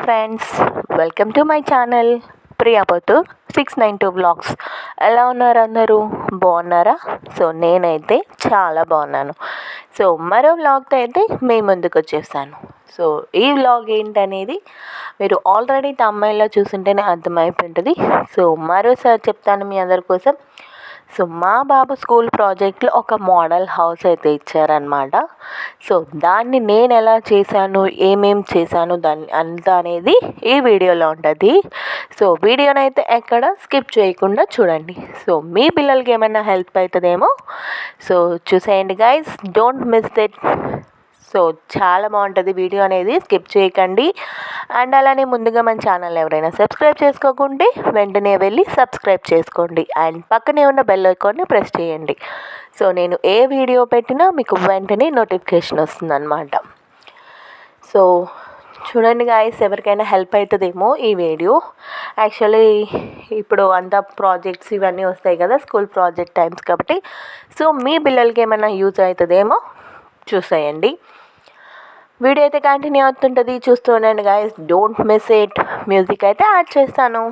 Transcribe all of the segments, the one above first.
Friends, welcome to my channel ప్రియాపతు 692 blogs. ఎలా ఉన్నారు అందరూ? బాగున్నారా? సో నేనైతే చాలా బాగున్నాను. సో మరో వ్లాగ్తో అయితే మీ ముందుకు వచ్చేసాను. సో ఈ వ్లాగ్ ఏంటనేది మీరు ఆల్రెడీ తమిళ్లో చూసుంటేనే అర్థమైపోయింటుంది. సో మరోసారి చెప్తాను మీ అందరి కోసం. సో మా బాబు స్కూల్ ప్రాజెక్ట్లో ఒక మోడల్ హౌస్ అయితే ఇచ్చారనమాట. సో దాన్ని నేను ఎలా చేశాను, చేశాను దాన్ని అంతా అనేది ఈ వీడియోలో ఉంటుంది. సో వీడియోనైతే ఎక్కడ స్కిప్ చేయకుండా చూడండి. సో మీ పిల్లలకి ఏమైనా హెల్ప్ అవుతుందేమో. సో చూసేయండి guys, don't miss it. So చాలా బాగుంటుంది వీడియో అనేది, స్కిప్ చేయకండి. అండ్ అలానే ముందుగా మన ఛానల్ ఎవరైనా సబ్స్క్రైబ్ చేసుకోకుంటే వెంటనే వెళ్ళి సబ్స్క్రైబ్ చేసుకోండి. అండ్ పక్కనే ఉన్న బెల్ ఐకాన్ని ప్రెస్ చేయండి. సో నేను ఏ వీడియో పెట్టినా మీకు వెంటనే నోటిఫికేషన్ వస్తుందన్నమాట. సో చూడండి గాయస్, ఎవరికైనా హెల్ప్ అవుతుందేమో ఈ వీడియో. యాక్చువల్లీ ఇప్పుడు అంతా ప్రాజెక్ట్స్ ఇవన్నీ వస్తాయి కదా, స్కూల్ ప్రాజెక్ట్ టైమ్స్ కాబట్టి. సో మీ పిల్లలకి ఏమైనా యూజ్ అవుతుందేమో చూసేయండి. వీడియో అయితే కంటిన్యూ అవుతుంటుంది, చూస్తూ ఉండండి guys, don't miss it. Music అయితే యాడ్ చేస్తాను.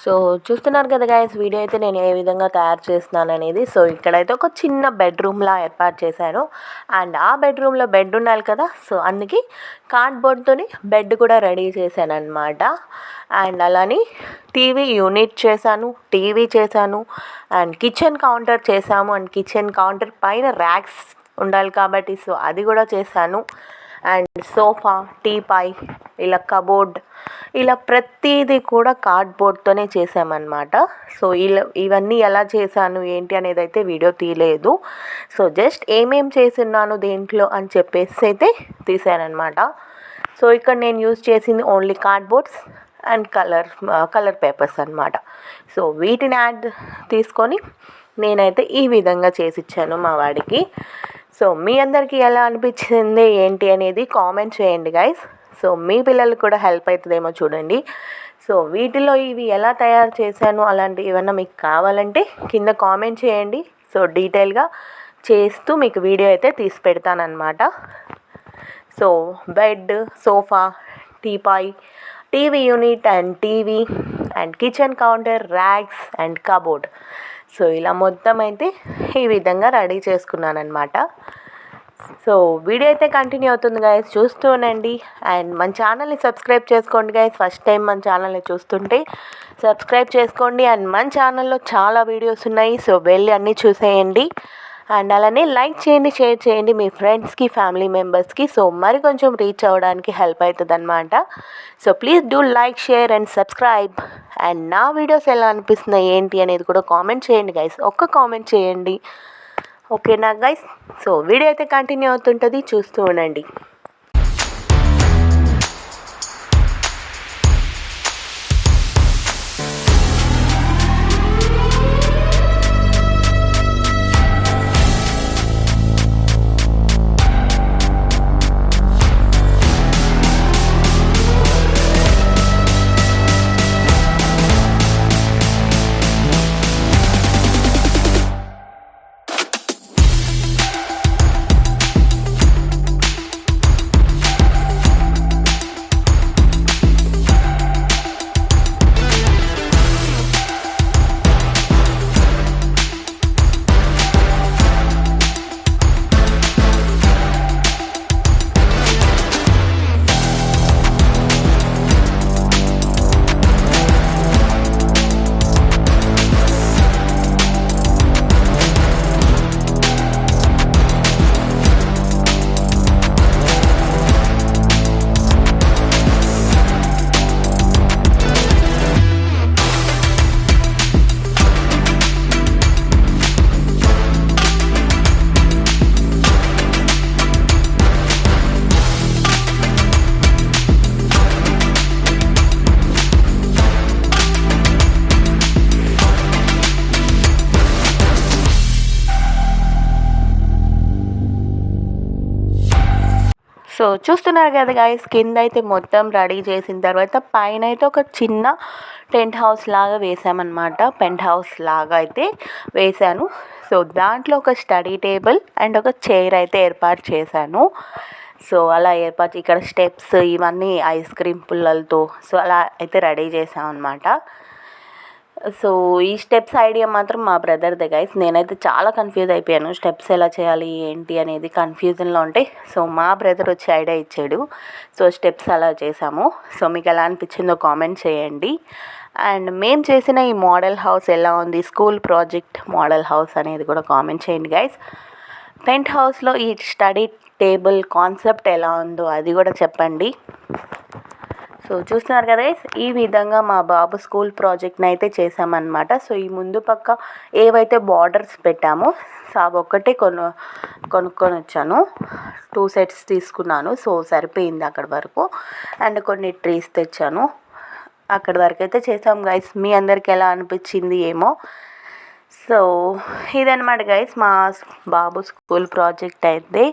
సో చూస్తున్నారు కదా గైస్, వీడియో అయితే నేను ఏ విధంగా తయారు చేస్తున్నాను అనేది. సో ఇక్కడైతే ఒక చిన్న బెడ్రూమ్లా ఏర్పాటు చేశాను. అండ్ ఆ బెడ్రూమ్లో బెడ్ ఉండాలి కదా, సో అందుకే కార్డ్బోర్డ్తోని బెడ్ కూడా రెడీ చేశాను అనమాట. అండ్ అలానే టీవీ యూనిట్ చేశాను, టీవీ చేశాను, అండ్ కిచెన్ కౌంటర్ చేశాము. అండ్ కిచెన్ కౌంటర్ పైన ర్యాక్స్ ఉండాలి కాబట్టి సో అది కూడా చేశాను. అండ్ సోఫా, టీపాయ్, ఇలా కబోర్డ్, ఇలా ప్రతిదీ కూడా కార్డ్బోర్డ్తోనే చేసామన్నమాట. సో ఇవన్నీ ఎలా చేశాను ఏంటి అనేది అయితే వీడియో తీయలేదు. సో జస్ట్ చేస్తున్నాను దేంట్లో అని చెప్పేసి అయితే తీసానమాట. సో ఇక్కడ నేను యూజ్ చేసింది only cardboards and colour papers అనమాట. సో వీటిని యాడ్ తీసుకొని నేనైతే ఈ విధంగా చేసి ఇచ్చాను మా వాడికి. సో మీ అందరికీ ఎలా అనిపించింది ఏంటి అనేది కామెంట్ చేయండి గైస్. సో మీ పిల్లలకు కూడా హెల్ప్ అవుతుందేమో చూడండి. సో వీటిలో ఇవి ఎలా తయారు చేశాను అలాంటివి ఏమన్నా మీకు కావాలంటే కింద కామెంట్ చేయండి. సో డీటెయిల్గా చేస్తూ మీకు వీడియో అయితే తీసి పెడతానమాట. So bed, sofa, teapoy, TV unit and TV and kitchen counter, racks and cupboard. So ఇలా మొత్తం అయితే ఈ విధంగా రెడీ చేసుకున్నాను అనమాట. సో వీడియో అయితే కంటిన్యూ అవుతుంది గైస్, చూస్తూ ఉండండి. అండ్ మన ఛానల్ని సబ్స్క్రైబ్ చేసుకోండి గైస్. ఫస్ట్ టైం మన ఛానల్ని చూస్తుంటే సబ్స్క్రైబ్ చేసుకోండి. అండ్ మన ఛానల్లో చాలా వీడియోస్ ఉన్నాయి, సో వెళ్ళి అన్నీ చూసేయండి. అండ్ అలానే లైక్ చేయండి, షేర్ చేయండి మీ ఫ్రెండ్స్కి, ఫ్యామిలీ మెంబర్స్కి. సో మరి కొంచెం రీచ్ అవ్వడానికి హెల్ప్ అవుతుంది అనమాట. So please do like, share and subscribe. And నా వీడియోస్ ఎలా అనిపిస్తున్నాయి ఏంటి అనేది కూడా కామెంట్ చేయండి గైస్, ఒక్క కామెంట్ చేయండి, ఓకేనా గైస్. సో వీడియో అయితే కంటిన్యూ అవుతుంటుంది, చూస్తూ ఉండండి. సో చూస్తున్నారు కదా గైస్, కింద అయితే మొత్తం రెడీ చేసిన తర్వాత పైన అయితే ఒక చిన్న టెంట్ హౌస్ లాగా వేసామన్నమాట. పెంట్ హౌస్ లాగా అయితే వేసాను. సో దాంట్లో ఒక స్టడీ టేబుల్ అండ్ ఒక చైర్ అయితే ఏర్పాటు చేశాను. సో అలా ఏర్పాటు, ఇక్కడ స్టెప్స్ ఇవన్నీ ఐస్ క్రీమ్ పుల్లలతో సో అలా అయితే రెడీ చేసామన్నమాట. సో ఈ స్టెప్స్ ఐడియా మాత్రం మా బ్రదర్దే గైస్. నేనైతే చాలా కన్ఫ్యూజ్ అయిపోయాను, స్టెప్స్ ఎలా చేయాలి ఏంటి అనేది కన్ఫ్యూజన్లో ఉంటే సో మా బ్రదర్ వచ్చి ఐడియా ఇచ్చాడు. సో స్టెప్స్ అలా చేసాము. సో మీకు ఎలా అనిపించిందో కామెంట్ చేయండి. అండ్ మేము చేసిన ఈ మోడల్ హౌస్ ఎలా ఉంది, స్కూల్ ప్రాజెక్ట్ మోడల్ హౌస్ అనేది కూడా కామెంట్ చేయండి గైస్. పెంట్ హౌస్లో ఈ స్టడీ టేబుల్ కాన్సెప్ట్ ఎలా ఉందో అది కూడా చెప్పండి. సో చూస్తున్నారు కదా ఈ విధంగా మా బాబు స్కూల్ ప్రాజెక్ట్ని అయితే చేసామన్నమాట. సో ఈ ముందు పక్క ఏవైతే బార్డర్స్ పెట్టామో సో అవి ఒక్కటే కొనుక్కొని వచ్చాను. 2 సెట్స్ తీసుకున్నాను. సో సరిపోయింది అక్కడి వరకు. అండ్ కొన్ని ట్రీస్ తెచ్చాను. అక్కడి వరకు అయితే చేసాం గైస్. మీ అందరికి ఎలా అనిపించింది ఏమో. సో ఇదన్నమాట గైస్, మా బాబు స్కూల్ ప్రాజెక్ట్ అయితే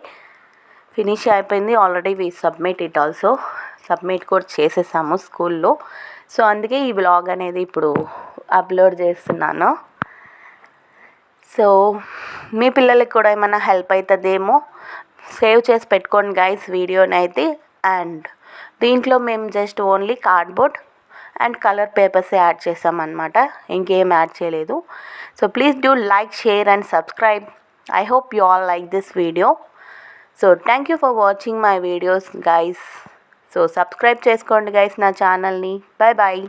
ఫినిష్ అయిపోయింది. Already we submit it also, submit కూడా చేసేసాము స్కూల్లో. సో అందుకే ఈ వ్లాగ్ అనేది ఇప్పుడు అప్లోడ్ చేస్తున్నాను. సో మీ పిల్లలకి కూడా ఏమైనా హెల్ప్ అవుతుందేమో, సేవ్ చేసి పెట్టుకోండి గైస్ వీడియోని అయితే. అండ్ దీంట్లో మేము just only cardboard and colour papers add చేసామన్నమాట, ఇంకేం యాడ్ చేయలేదు. So please do like, share and subscribe. I hope you all like this video. So thank you for watching my videos guys. So subscribe చేసుకోండి guys నా ఛానల్ని. Bye bye.